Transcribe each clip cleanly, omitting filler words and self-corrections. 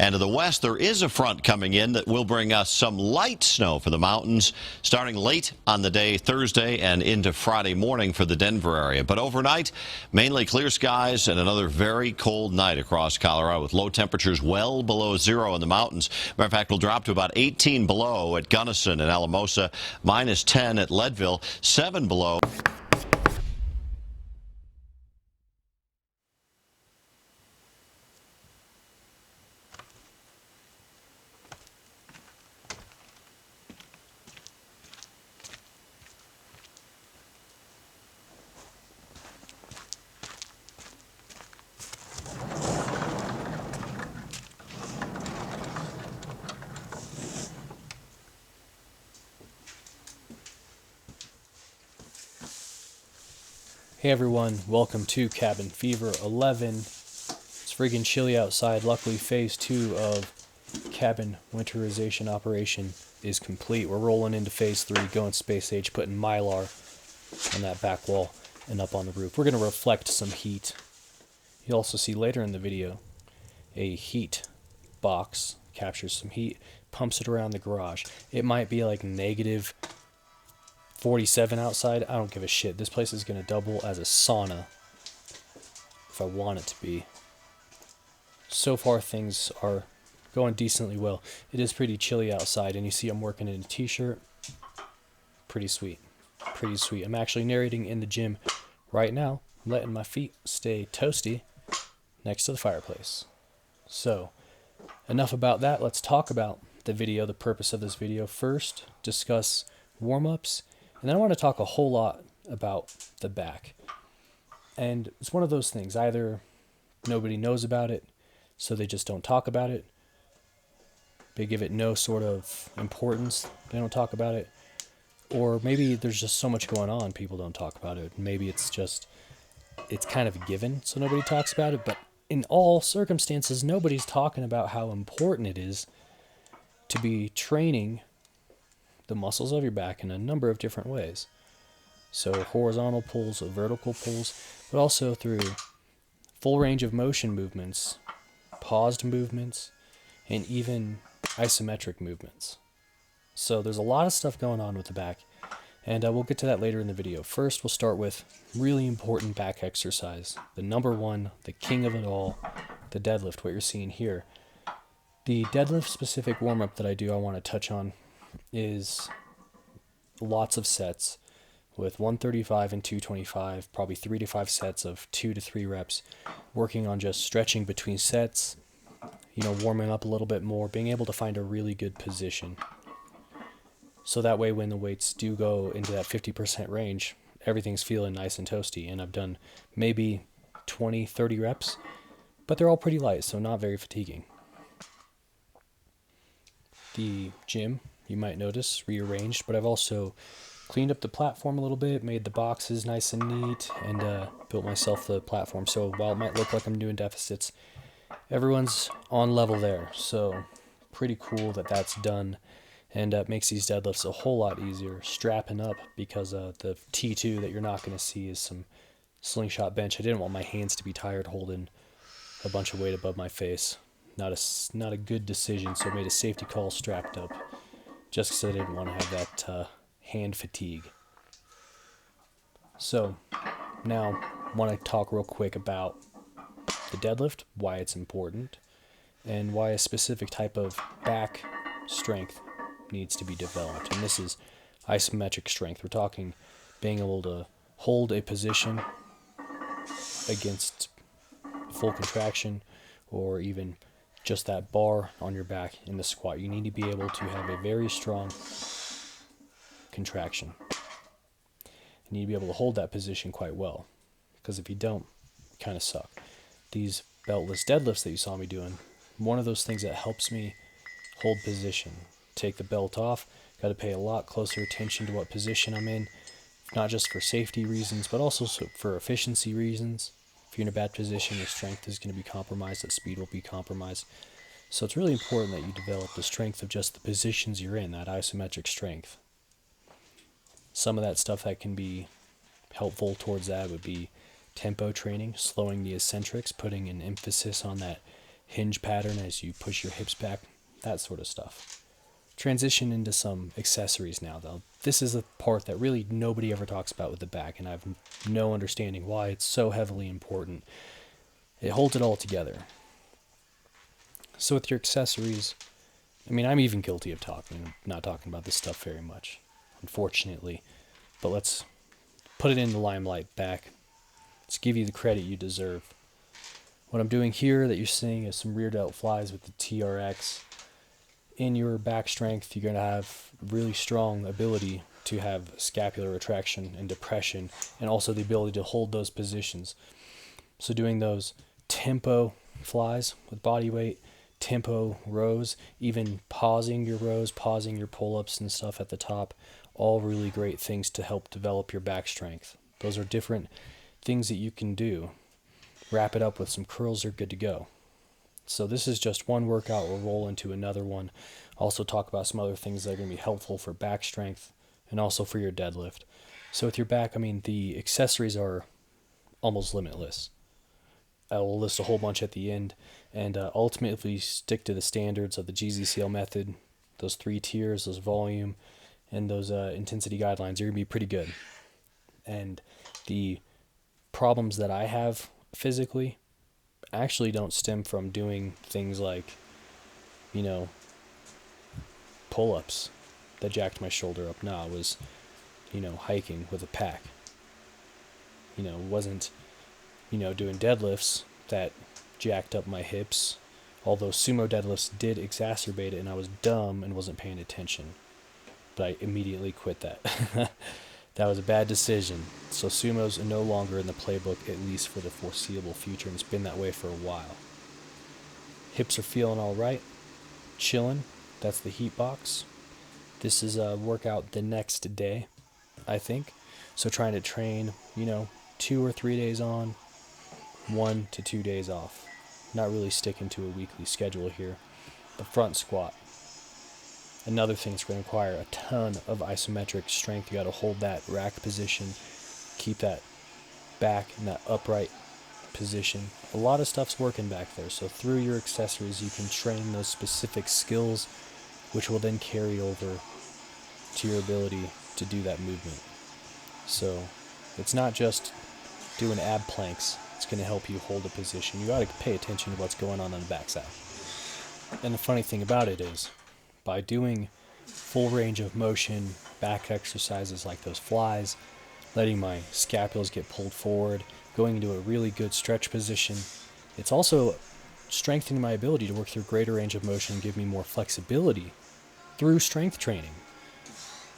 And to the west, there is a front coming in that will bring us some light snow for the mountains starting late on the day Thursday and into Friday morning for the Denver area. But overnight, mainly clear skies and another very cold night across Colorado with low temperatures well below zero in the mountains. Matter of fact, we'll drop to about 18 below at Gunnison and Alamosa, minus 10 at Leadville, 7 below. Hey everyone, welcome to Cabin Fever 11. It's friggin' chilly outside. Luckily, phase 2 of cabin winterization operation is complete. We're rolling into phase 3, going space age, putting Mylar on that back wall and up on the roof. We're going to reflect some heat. You'll also see later in the video a heat box captures some heat, pumps it around the garage. It might be like negative 47 outside. I don't give a shit. This place is going to double as a sauna if I want it to be. So far things are going decently well. It is pretty chilly outside, and you see I'm working in a t-shirt. Pretty sweet. Pretty sweet. I'm actually narrating in the gym right now, letting my feet stay toasty next to the fireplace. So, enough about that. Let's talk about the video, the purpose of this video. First, discuss warm-ups. And then I want to talk a whole lot about the back. And it's one of those things. Either nobody knows about it, so they just don't talk about it. They give it no sort of importance. They don't talk about it. Or maybe there's just so much going on, people don't talk about it. Maybe it's kind of a given, so nobody talks about it. But in all circumstances, nobody's talking about how important it is to be training the muscles of your back in a number of different ways. So horizontal pulls, vertical pulls, but also through full range of motion movements, paused movements, and even isometric movements. So there's a lot of stuff going on with the back, and we'll get to that later in the video. First, we'll start with really important back exercise. The number one, the king of it all, the deadlift, what you're seeing here. The deadlift specific warm-up that I want to touch on is lots of sets with 135 and 225, probably 3 to 5 sets of 2 to 3 reps, working on just stretching between sets, warming up a little bit more, being able to find a really good position. So that way when the weights do go into that 50% range, everything's feeling nice and toasty. And I've done maybe 20, 30 reps, but they're all pretty light, so not very fatiguing. The gym, you might notice, rearranged, but I've also cleaned up the platform a little bit, made the boxes nice and neat, and built myself the platform. So while it might look like I'm doing deficits, everyone's on level there. So pretty cool that that's done, and makes these deadlifts a whole lot easier. Strapping up, because the T2 that you're not going to see is some slingshot bench. I didn't want my hands to be tired holding a bunch of weight above my face. Not a good decision, so I made a safety call strapped up, just because I didn't want to have that hand fatigue. So now I want to talk real quick about the deadlift, why it's important, and why a specific type of back strength needs to be developed. And this is isometric strength. We're talking being able to hold a position against full contraction, or even just that bar on your back in the squat. You need to be able to have a very strong contraction. You need to be able to hold that position quite well, because if you don't, you kind of suck. These beltless deadlifts that you saw me doing, one of those things that helps me hold position. Take the belt off, got to pay a lot closer attention to what position I'm in, not just for safety reasons, but also for efficiency reasons. If you're in a bad position, your strength is going to be compromised, that speed will be compromised. So it's really important that you develop the strength of just the positions you're in, that isometric strength. Some of that stuff that can be helpful towards that would be tempo training, slowing the eccentrics, putting an emphasis on that hinge pattern as you push your hips back, that sort of stuff. Transition into some accessories now, though. This is a part that really nobody ever talks about with the back, and I have no understanding why it's so heavily important. It holds it all together. So with your accessories, I mean, I'm even guilty of not talking about this stuff very much, unfortunately. But let's put it in the limelight back. Let's give you the credit you deserve. What I'm doing here that you're seeing is some rear delt flies with the TRX. In your back strength, you're going to have really strong ability to have scapular retraction and depression, and also the ability to hold those positions. So doing those tempo flies with body weight, tempo rows, even pausing your rows, pausing your pull-ups and stuff at the top, all really great things to help develop your back strength. Those are different things that you can do. Wrap it up with some curls, you're good to go. So this is just one workout. We'll roll into another one. Also talk about some other things that are going to be helpful for back strength and also for your deadlift. So with your back, I mean, the accessories are almost limitless. I will list a whole bunch at the end, and ultimately stick to the standards of the GZCL method. Those 3 tiers, those volume, and those intensity guidelines are going to be pretty good. And the problems that I have physically actually don't stem from doing things like, pull-ups that jacked my shoulder up. No, it was, hiking with a pack. It wasn't, doing deadlifts that jacked up my hips, although sumo deadlifts did exacerbate it, and I was dumb and wasn't paying attention. But I immediately quit that. That was a bad decision. So sumo's no longer in the playbook, at least for the foreseeable future, and it's been that way for a while. Hips are feeling all right, chilling. That's the heat box. This is a workout the next day, I think. So trying to train, 2 or 3 days on, 1 to 2 days off. Not really sticking to a weekly schedule here. The front squat. Another thing that's going to require a ton of isometric strength. You got to hold that rack position, keep that back in that upright position. A lot of stuff's working back there. So through your accessories, you can train those specific skills, which will then carry over to your ability to do that movement. So it's not just doing ab planks. It's going to help you hold a position. You got to pay attention to what's going on the backside. And the funny thing about it is, by doing full range of motion back exercises like those flies, letting my scapulas get pulled forward, going into a really good stretch position, it's also strengthening my ability to work through greater range of motion and give me more flexibility through strength training.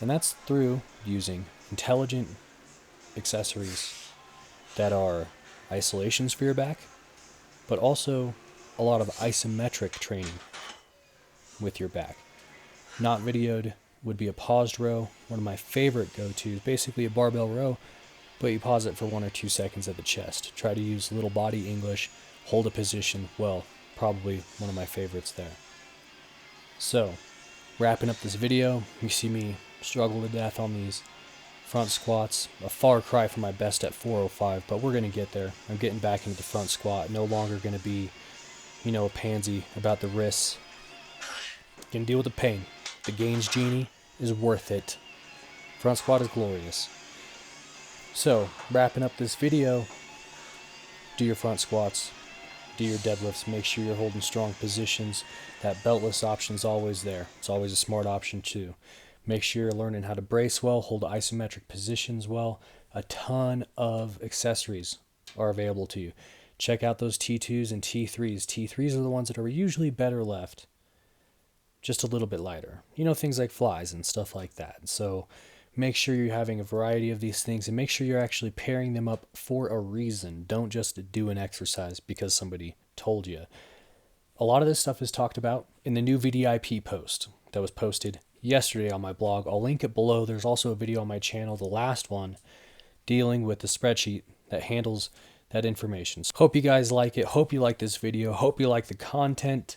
And that's through using intelligent accessories that are isolations for your back, but also a lot of isometric training with your back. Not videoed would be a paused row. One of my favorite go-tos, basically a barbell row, but you pause it for 1 or 2 seconds at the chest. Try to use little body English, hold a position well. Probably one of my favorites there. So, wrapping up this video, you see me struggle to death on these front squats. A far cry from my best at 405, but we're going to get there. I'm getting back into the front squat. No longer going to be, a pansy about the wrists. Can deal with the pain. The gains genie is worth it. Front squat is glorious. So, wrapping up this video, do your front squats, do your deadlifts, make sure you're holding strong positions. That beltless option is always there. It's always a smart option too. Make sure you're learning how to brace well, hold isometric positions well. A ton of accessories are available to you. Check out those T2s and T3s. T3s are the ones that are usually better left just a little bit lighter. Things like flies and stuff like that. So make sure you're having a variety of these things, and make sure you're actually pairing them up for a reason. Don't just do an exercise because somebody told you. A lot of this stuff is talked about in the new VDIP post that was posted yesterday on my blog. I'll link it below. There's also a video on my channel, the last one, dealing with the spreadsheet that handles that information. So hope you guys like it. Hope you like this video. Hope you like the content.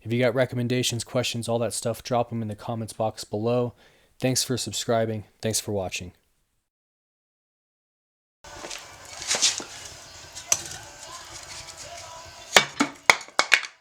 If you got recommendations, questions, all that stuff, drop them in the comments box below. Thanks for subscribing. Thanks for watching.